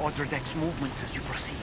quarter deck's movements as you proceed.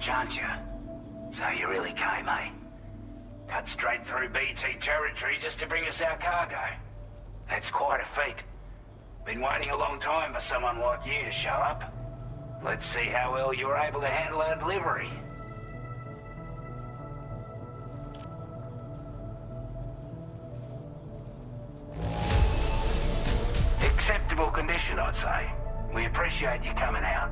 much, aren't you? So you really came, eh? Cut straight through BT territory just to bring us our cargo. That's quite a feat. Been waiting a long time for someone like you to show up. Let's see how well you were able to handle our delivery. Acceptable condition, I'd say. We appreciate you coming out.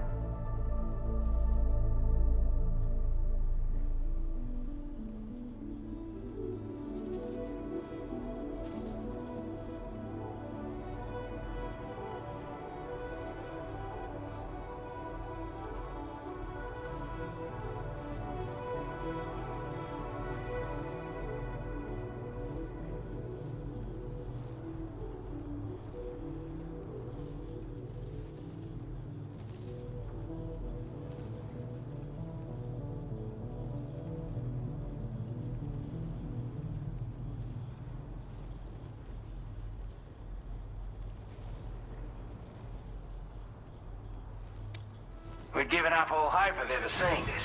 We'd given up all hope of ever seeing this.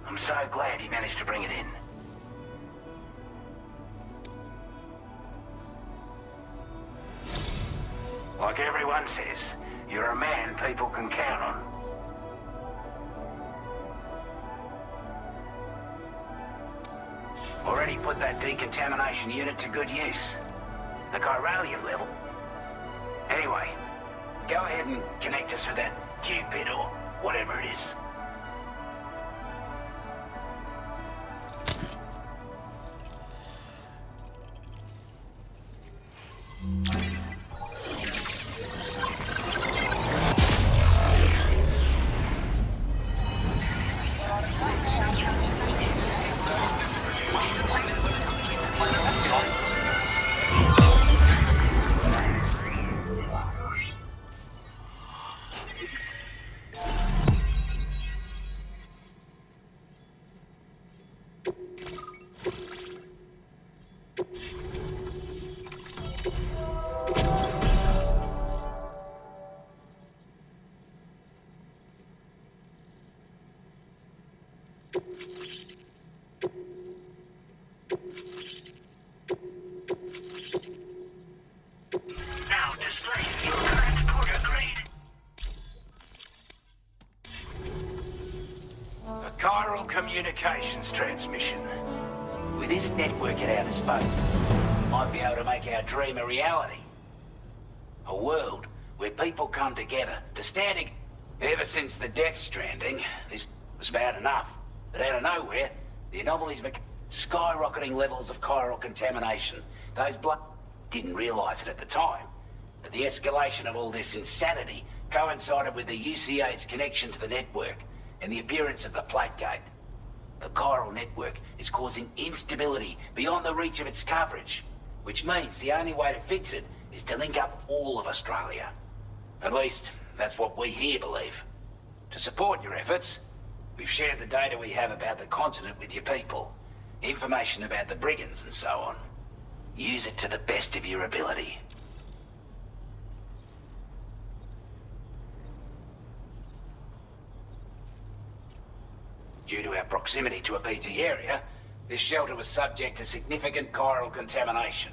I'm so glad you managed to bring it in. Like everyone says, you're a man people can count on. Already put that decontamination unit to good use. The chiralium level. Anyway, go ahead and connect us with that Cupid or whatever it is. Now display your transporter grade. A chiral communications transmission. With this network at our disposal, we might be able to make our dream a reality. A world where people come together to standing. Ever since the death stranding, this was bad enough. But out of nowhere, the anomalies became skyrocketing levels of chiral contamination. Those blood didn't realize it at the time. But the escalation of all this insanity coincided with the UCA's connection to the network and the appearance of the plate gate. The chiral network is causing instability beyond the reach of its coverage, which means the only way to fix it is to link up all of Australia. At least, that's what we here believe. To support your efforts, we've shared the data we have about the continent with your people, information about the brigands and so on. Use it to the best of your ability. Due to our proximity to a BT area, this shelter was subject to significant chiral contamination.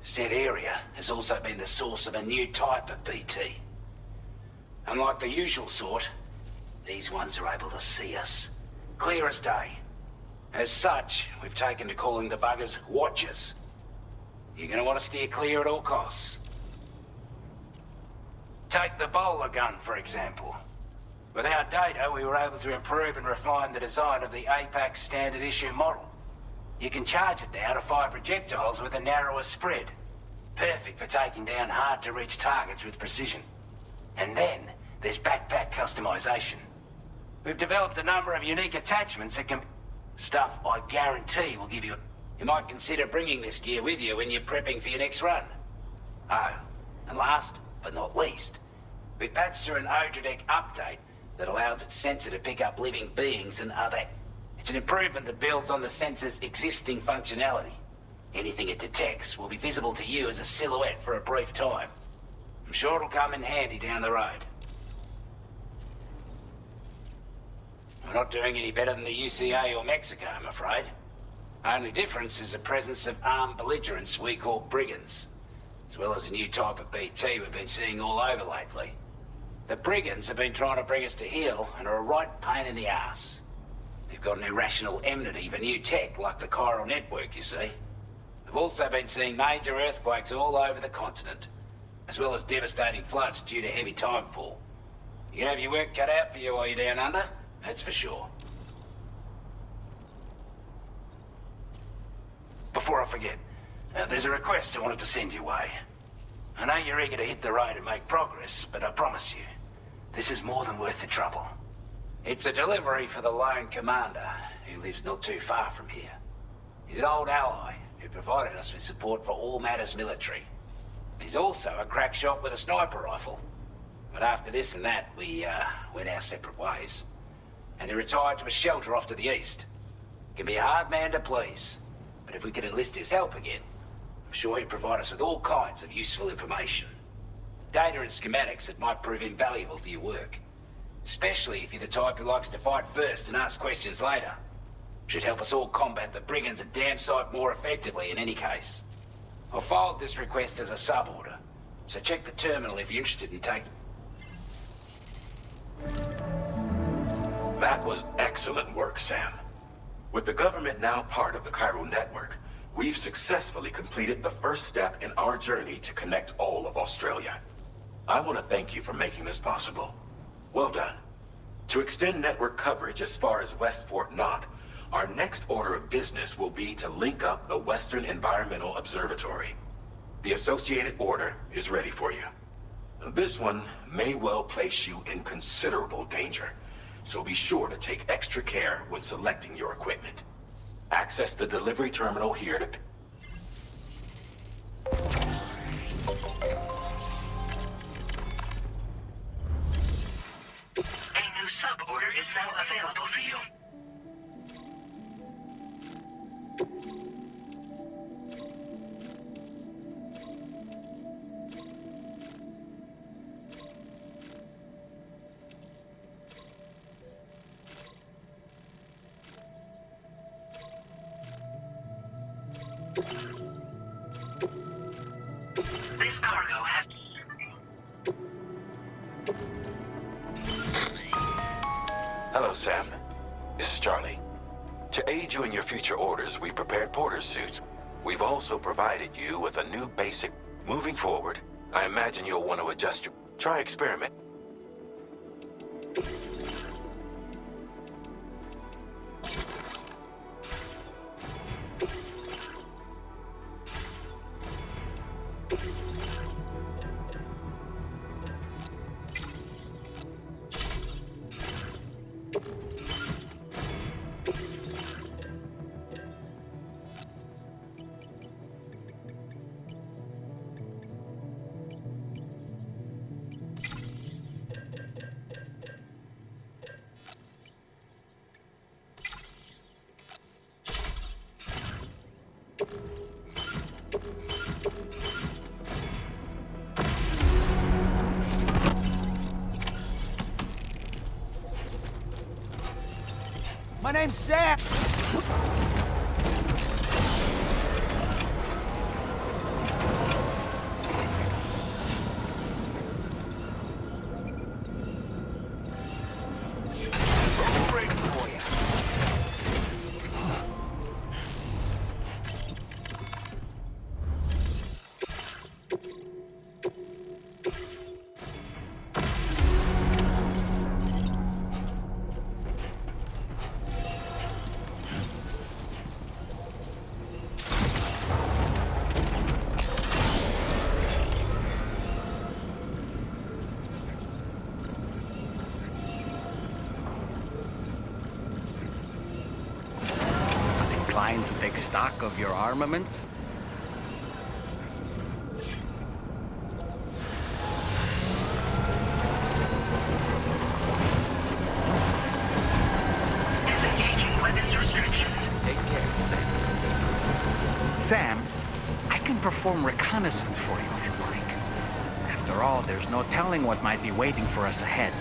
Said area has also been the source of a new type of BT. Unlike the usual sort, these ones are able to see us. Clear as day. As such, we've taken to calling the buggers Watchers. You're gonna want to steer clear at all costs. Take the bowler gun, for example. With our data, we were able to improve and refine the design of the APAC standard issue model. You can charge it now to fire projectiles with a narrower spread. Perfect for taking down hard-to-reach targets with precision. And then, there's backpack customization. We've developed a number of unique attachments that can... Stuff I guarantee will give you... You might consider bringing this gear with you when you're prepping for your next run. Oh, and last but not least, we've patched through an Odradec update that allows its sensor to pick up living beings and other... It's an improvement that builds on the sensor's existing functionality. Anything it detects will be visible to you as a silhouette for a brief time. I'm sure it'll come in handy down the road. We're not doing any better than the UCA or Mexico, I'm afraid. Only difference is the presence of armed belligerents we call brigands, as well as a new type of BT we've been seeing all over lately. The brigands have been trying to bring us to heel and are a right pain in the ass. They've got an irrational enmity for new tech like the chiral network, you see. We've also been seeing major earthquakes all over the continent, as well as devastating floods due to heavy timefall. You can have your work cut out for you while you're down under, that's for sure. Before I forget, there's a request I wanted to send your way. I know you're eager to hit the road and make progress, but I promise you, this is more than worth the trouble. It's a delivery for the lone commander, who lives not too far from here. He's an old ally who provided us with support for all matters military. He's also a crack shot with a sniper rifle. But after this and that, we went our separate ways. And he retired to a shelter off to the east. Can be a hard man to please, but if we could enlist his help again, I'm sure he'd provide us with all kinds of useful information. Data and schematics that might prove invaluable for your work. Especially if you're the type who likes to fight first and ask questions later. Should help us all combat the brigands a damn sight more effectively in any case. I'll forward this request as a sub-order, so check the terminal if you're interested in taking... That was excellent work, Sam. With the government now part of the chiral network, we've successfully completed the first step in our journey to connect all of Australia. I want to thank you for making this possible. Well done. To extend network coverage as far as West Fort Knott, our next order of business will be to link up the Western Environmental Observatory. The associated order is ready for you. This one may well place you in considerable danger, so be sure to take extra care when selecting your equipment. Access the delivery terminal here to... A new sub-order is now available for you. This cargo has... Hello, Sam. This is Charlie. To aid you in your future orders, we prepared porter suits. We've also provided you with a new basic... Moving forward, I imagine you'll want to adjust your... Try experiment. My name's Sam. Inclined to take stock of your armaments? Disengaging weapons restrictions. Take care, Sam. Sam, I can perform reconnaissance for you if you like. After all, there's no telling what might be waiting for us ahead.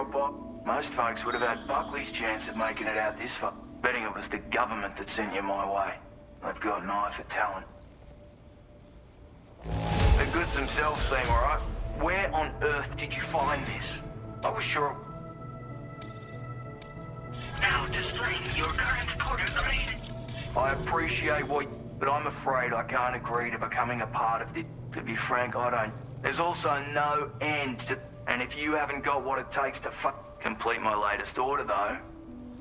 drop off, most folks would have had Buckley's chance of making it out this far. Betting it was the government that sent you my way. They've got an eye for talent. The goods themselves seem alright. Where on earth did you find this? I was sure... Now displaying your current quarter grade. I appreciate what... But I'm afraid I can't agree to becoming a part of it. To be frank, I don't. There's also no end to... And if you haven't got what it takes to complete my latest order, though,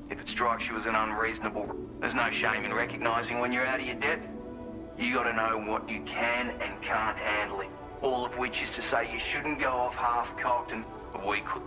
if it strikes you as an unreasonable... There's no shame in recognizing when you're out of your depth. You gotta know what you can and can't handle it. All of which is to say you shouldn't go off half-cocked and... We could...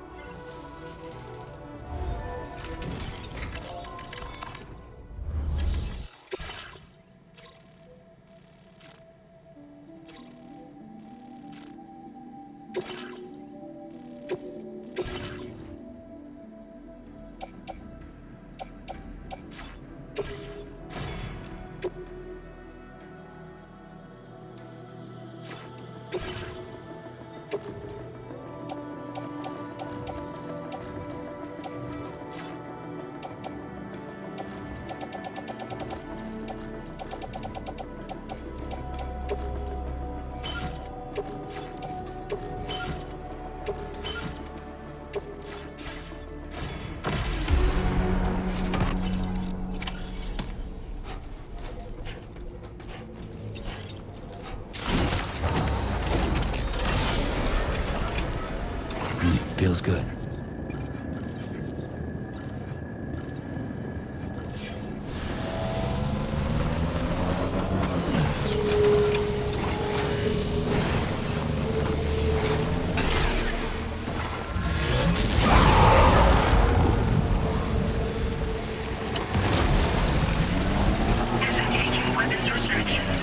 Feels good. Disengaging weapons restrictions.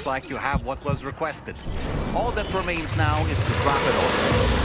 Looks like you have what was requested. All that remains now is to drop it off.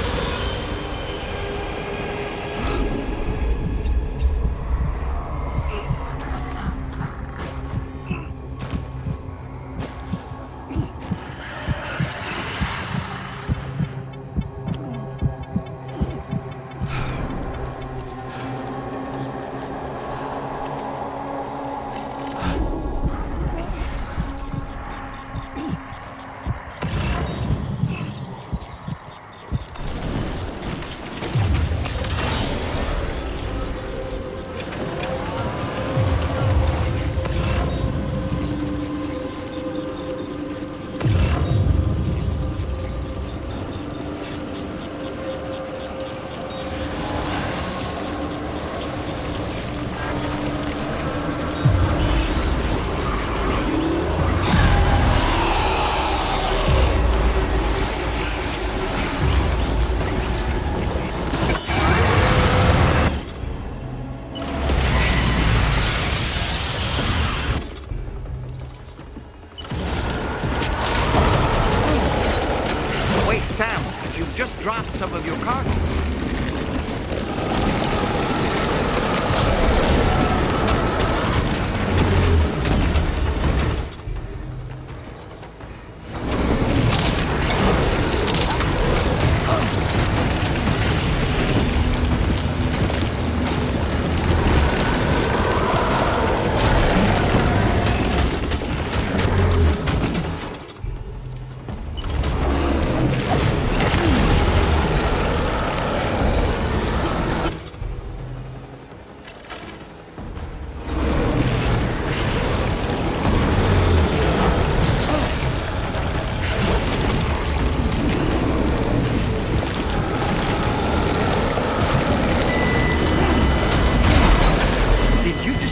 some of your cargo.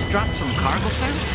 Drop some cargo, Sam?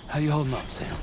How you holding up, Sam?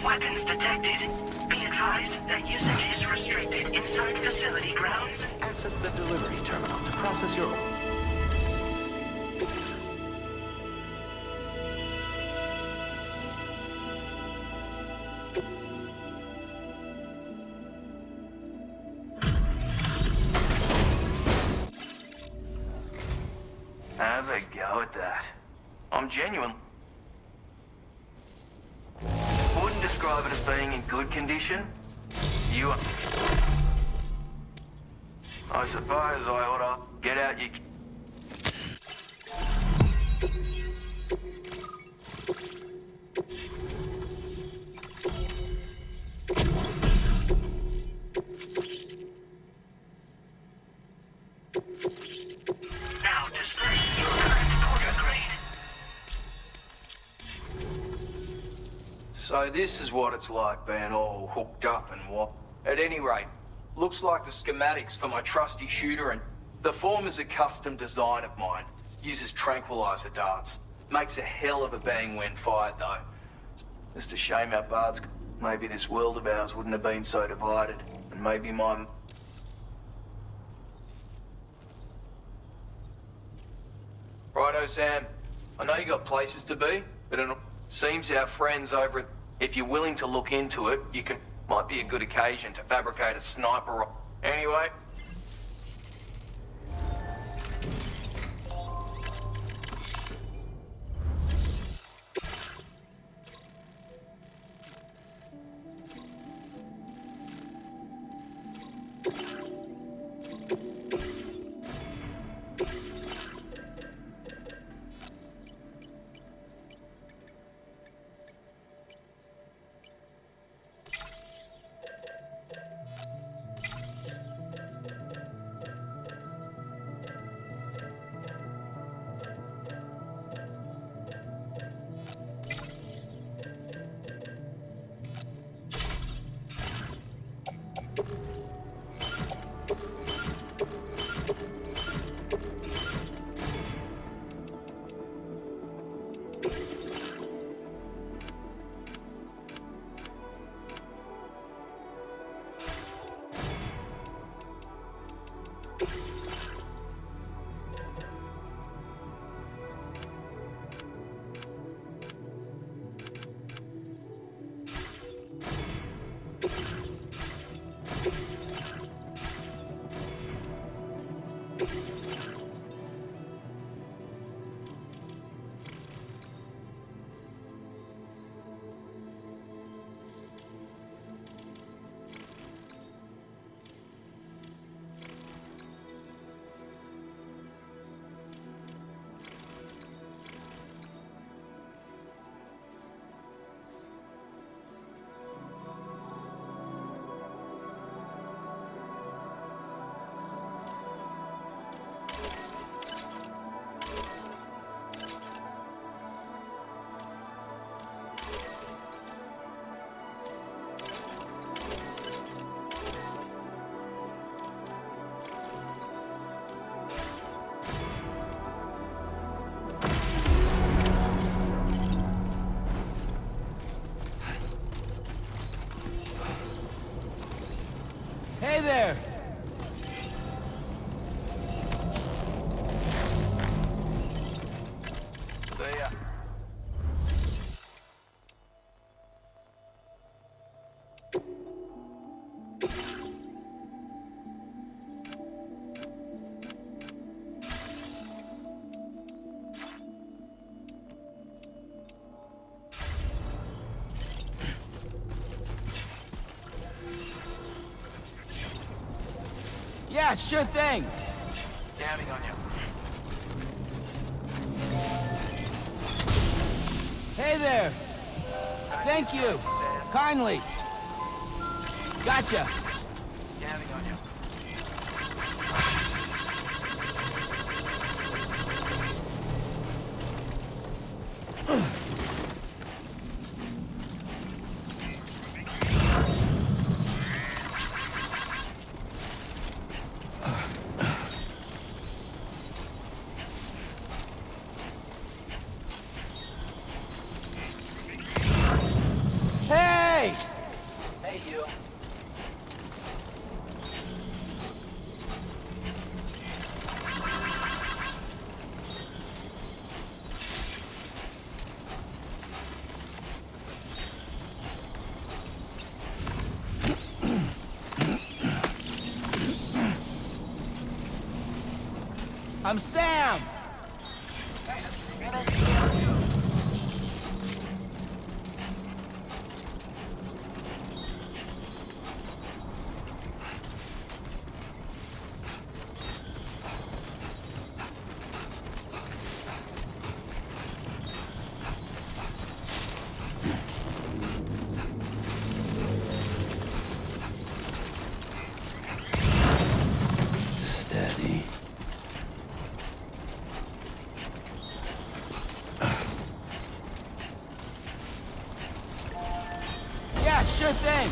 Weapons detected. Be advised that usage is restricted inside facility grounds. Access the delivery terminal to process your order. Have a go at that. I'm genuine. Wouldn't describe it as being in good condition. You are... I suppose I ought to get out your... Now display your So this is what it's like being all hooked up and what? At any rate, looks like the schematics for my trusty shooter, and the form is a custom design of mine. Uses tranquilizer darts. Makes a hell of a bang when fired though. Just a shame our paths. Maybe this world of ours wouldn't have been so divided. And maybe my... Righto, Sam. I know you got places to be, but it seems our friends over at... If you're willing to look into it, you can... Might be a good occasion to fabricate a sniper... Anyway... Hey there! See ya. Yeah, sure thing! Counting on you. Hey there! Thank you! Kindly! Gotcha! Counting on you. Hey! Hey, you. I'm Sam! Yeah, sure thing.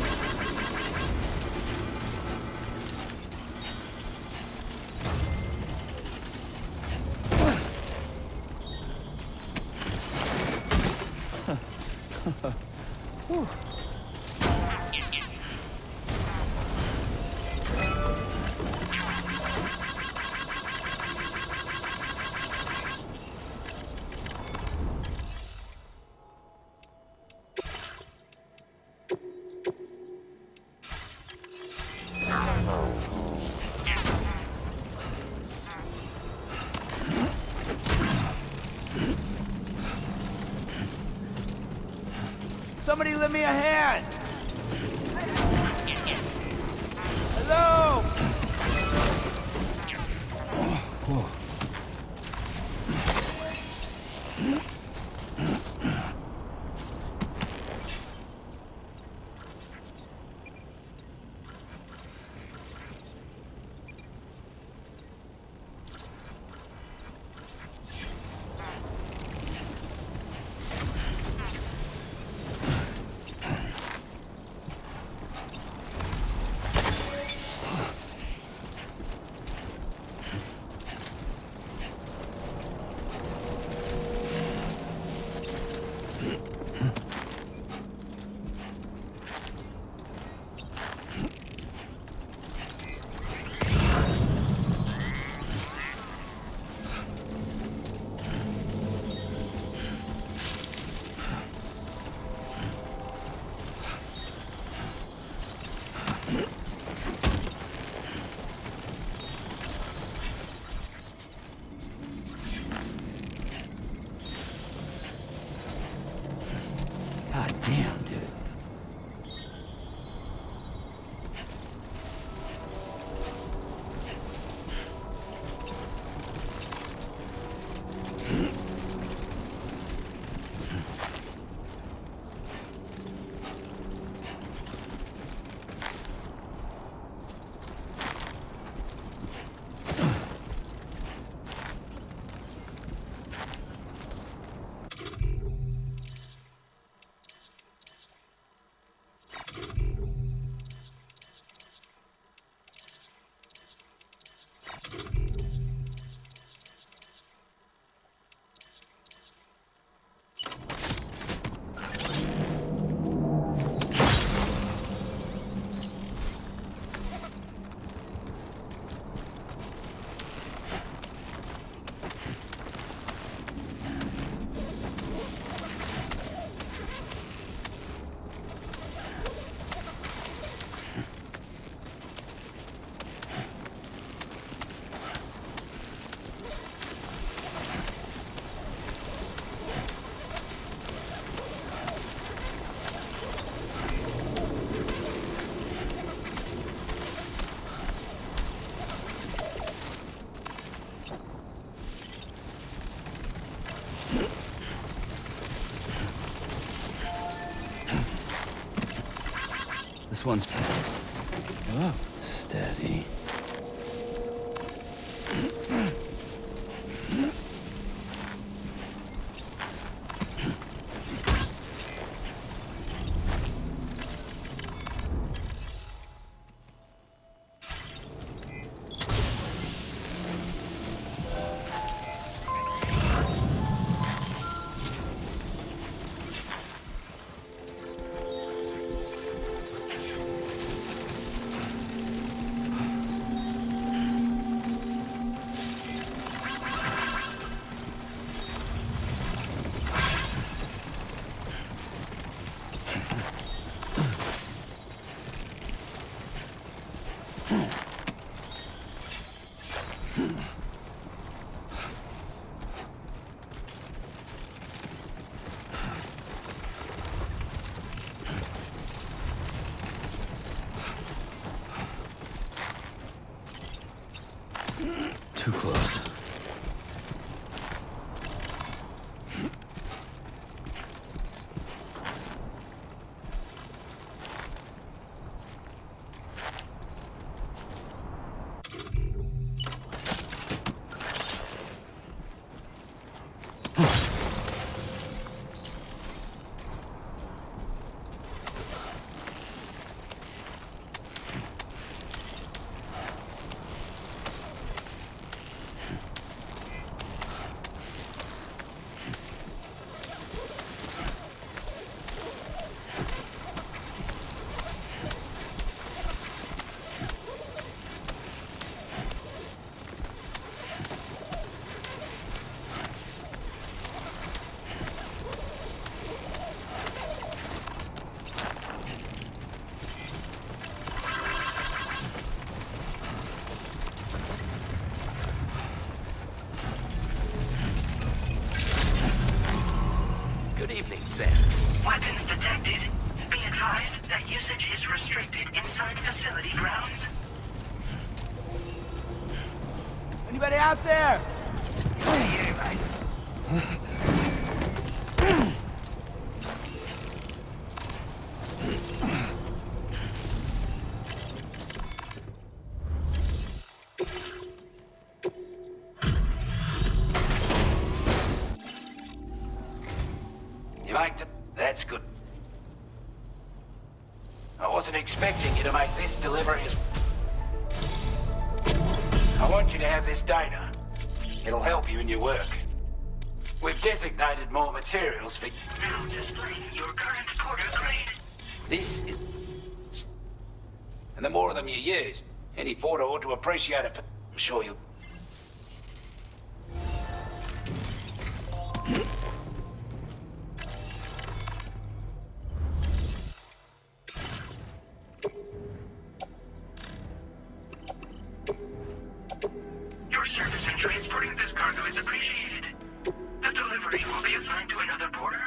Somebody lend me a hand! Hello? God damn, dude. This one's... Oh, steady. Too close. that usage is restricted inside facility grounds. Anybody out there? You make it. That's good. I wasn't expecting you to make this delivery as... I want you to have this data. It'll help you in your work. We've designated more materials for... Now displaying your current porter grade. This is... And the more of them you use, any porter ought to appreciate it. I'm sure you... Your service in transporting this cargo is appreciated. The delivery will be assigned to another porter.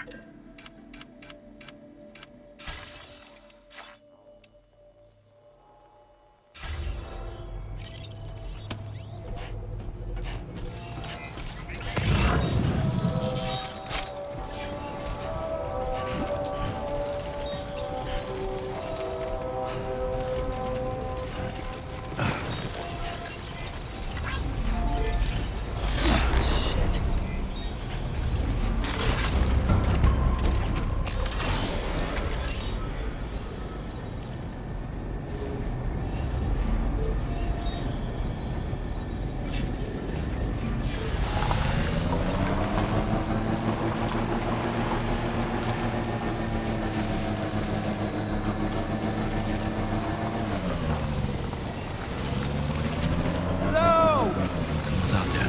Hello! Someone's out there.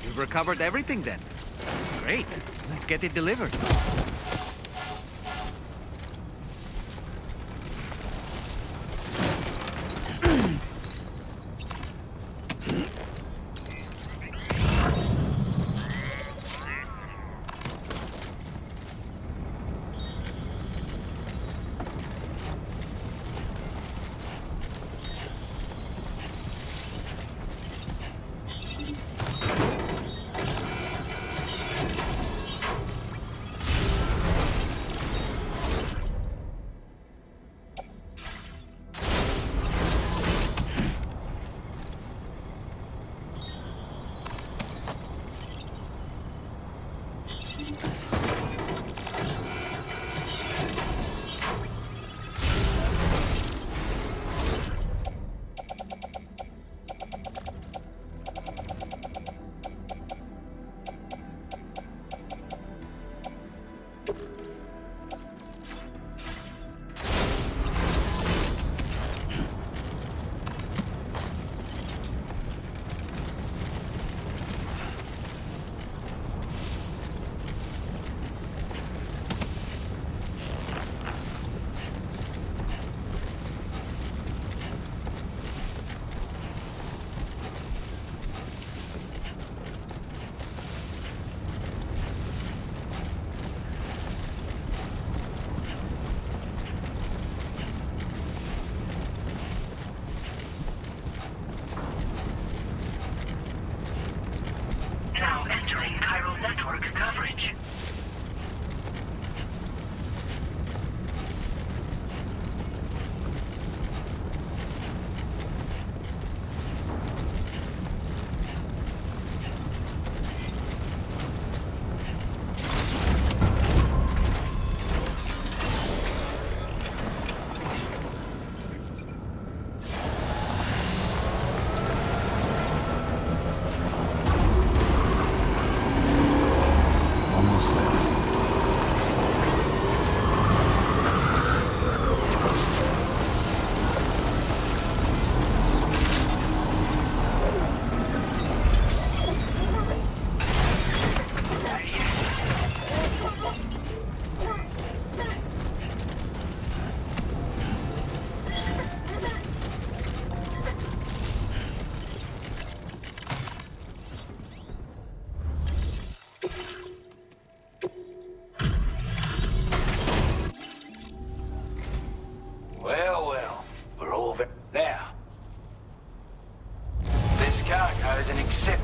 You've recovered everything then. Great. Let's get it delivered. network coverage. Almost there. Well, we're all now. This cargo is an accept.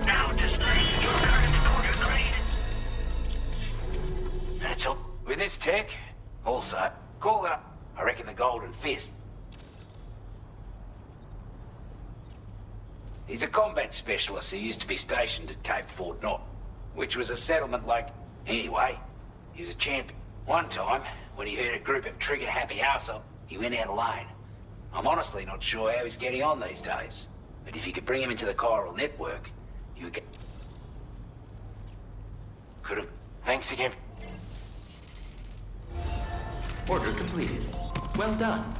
Now display your current quarter grade. And it's all with this tech. Also, call it up. I reckon the Golden Fist. He's a combat specialist who used to be stationed at Cape Fort Knott, which was a settlement like... Anyway, he was a champion. One time, when he heard a group of trigger-happy arseholes, he went out alone. I'm honestly not sure how he's getting on these days. But if you could bring him into the chiral network, you would get... Could have... Thanks again. Order completed. Well done.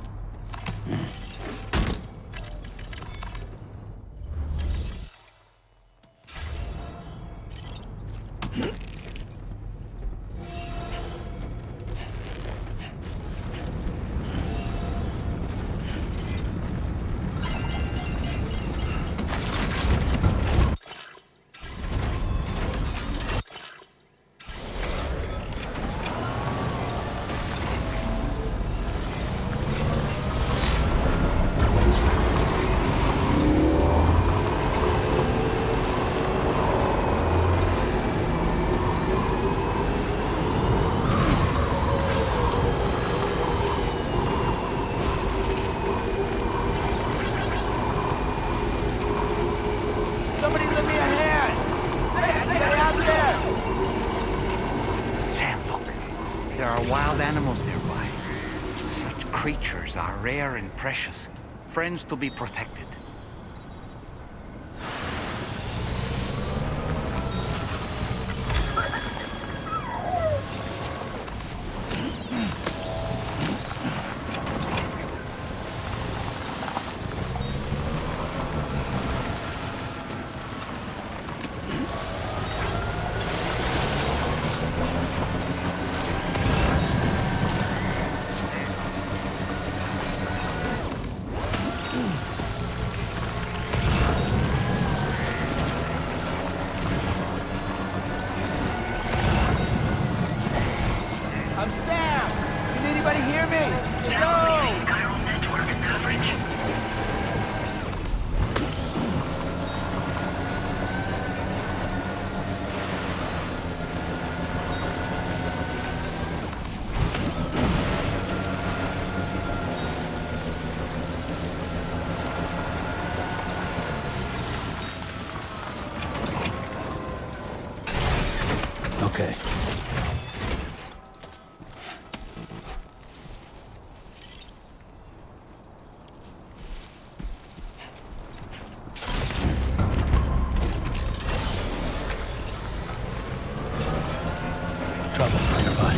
Somebody lend me a hand! Hey, get out there! Sam, look. There are wild animals nearby. Such creatures are rare and precious. Friends to be protected. I'm Sam! Can anybody hear me? Now leaving Go! chiral network coverage. Okay. Trouble nearby.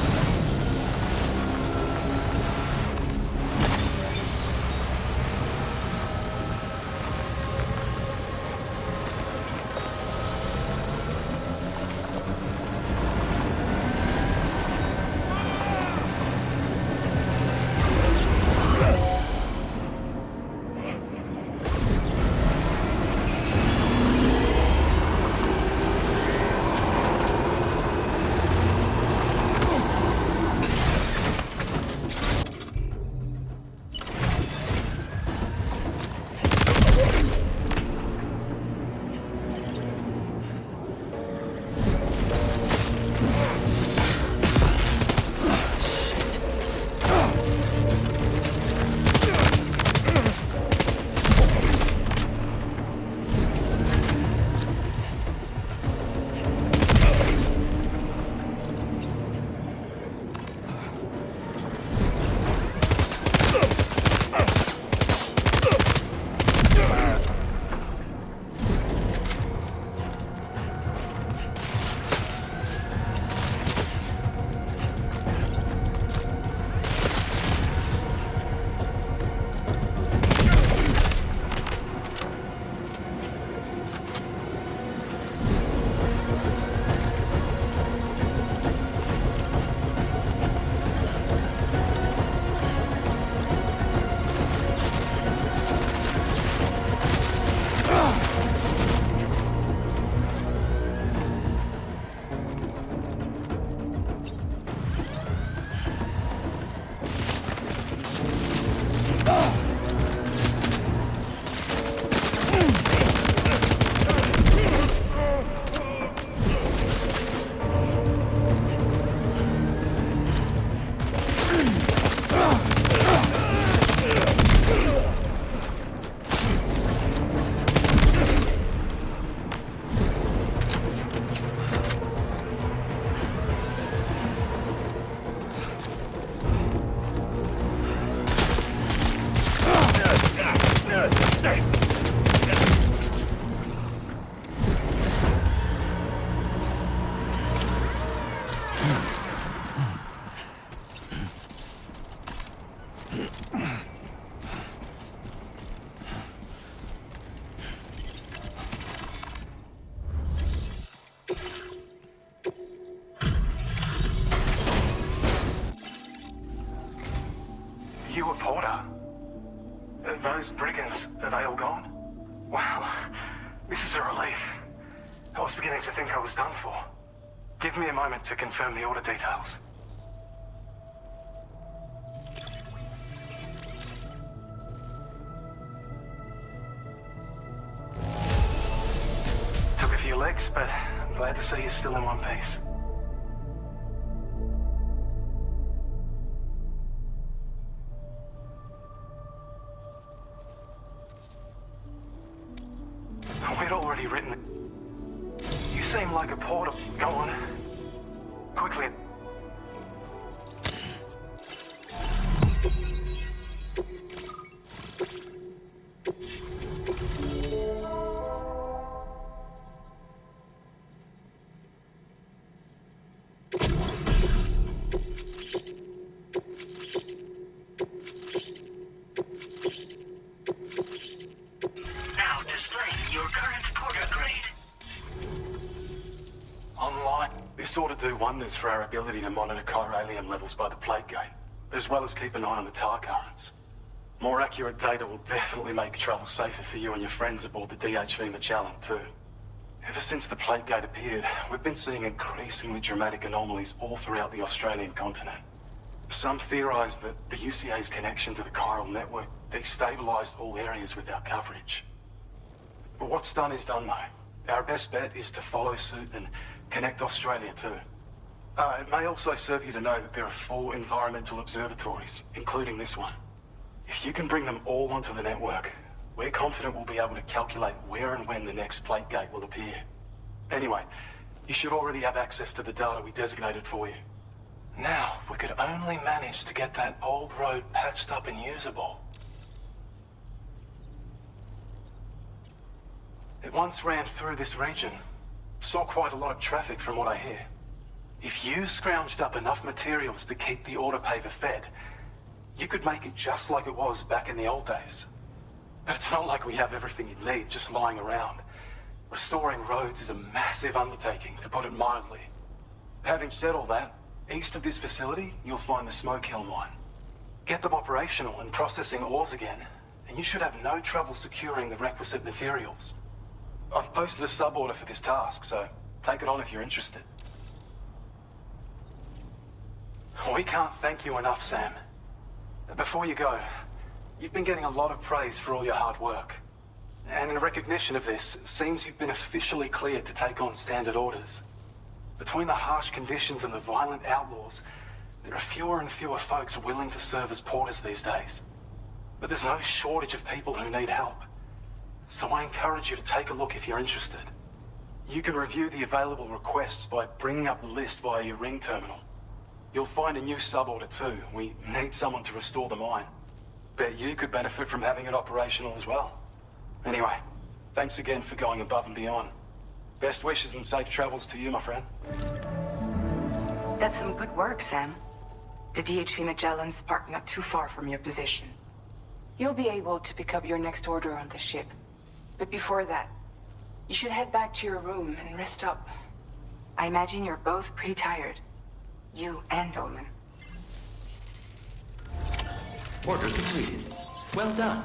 those brigands, are they all gone? Wow, this is a relief. I was beginning to think I was done for. Give me a moment to confirm the order details. Took a few licks, but I'm glad to see you're still in one piece. We'd already written it. You seem like a portal. Go on. Quickly. Now displaying your current porter grade. Online. This ought to do wonders for our ability to monitor chiralium levels by the plate gate, as well as keep an eye on the tar currents. More accurate data will definitely make travel safer for you and your friends aboard the DHV Magellan, too. Ever since the plate gate appeared, we've been seeing increasingly dramatic anomalies all throughout the Australian continent. Some theorize that the UCA's connection to the chiral network destabilized all areas with our coverage. But what's done is done, though. Our best bet is to follow suit and connect Australia too. It may also serve you to know that there are 4 environmental observatories, including this one. If you can bring them all onto the network, we're confident we'll be able to calculate where and when the next plate gate will appear. Anyway, you should already have access to the data we designated for you. Now, if we could only manage to get that old road patched up and usable. It once ran through this region. Saw quite a lot of traffic from what I hear. If you scrounged up enough materials to keep the autopaver fed, you could make it just like it was back in the old days. But it's not like we have everything you need just lying around. Restoring roads is a massive undertaking, to put it mildly. Having said all that, east of this facility, you'll find the Smoke Hill mine. Get them operational and processing ores again, and you should have no trouble securing the requisite materials. I've posted a sub-order for this task, so take it on if you're interested. We can't thank you enough, Sam. Before you go, you've been getting a lot of praise for all your hard work. And in recognition of this, it seems you've been officially cleared to take on standard orders. Between the harsh conditions and the violent outlaws, there are fewer and fewer folks willing to serve as porters these days. But there's no shortage of people who need help. So I encourage you to take a look if you're interested. You can review the available requests by bringing up the list via your ring terminal. You'll find a new sub-order too. We need someone to restore the mine. Bet you could benefit from having it operational as well. Anyway, thanks again for going above and beyond. Best wishes and safe travels to you, my friend. That's some good work, Sam. The DHV Magellan's parked not too far from your position. You'll be able to pick up your next order on the ship. But before that, you should head back to your room and rest up. I imagine you're both pretty tired. You and Omen. Order completed. Well done.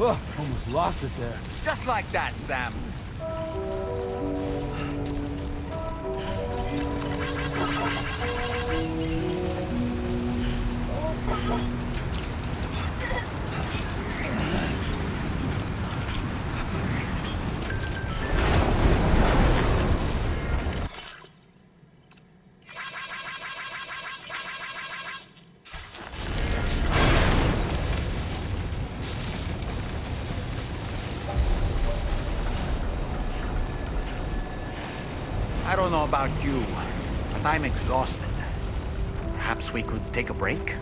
Oh, almost lost it there. Just like that, Sam. I don't know about you, but I'm exhausted. Perhaps we could take a break?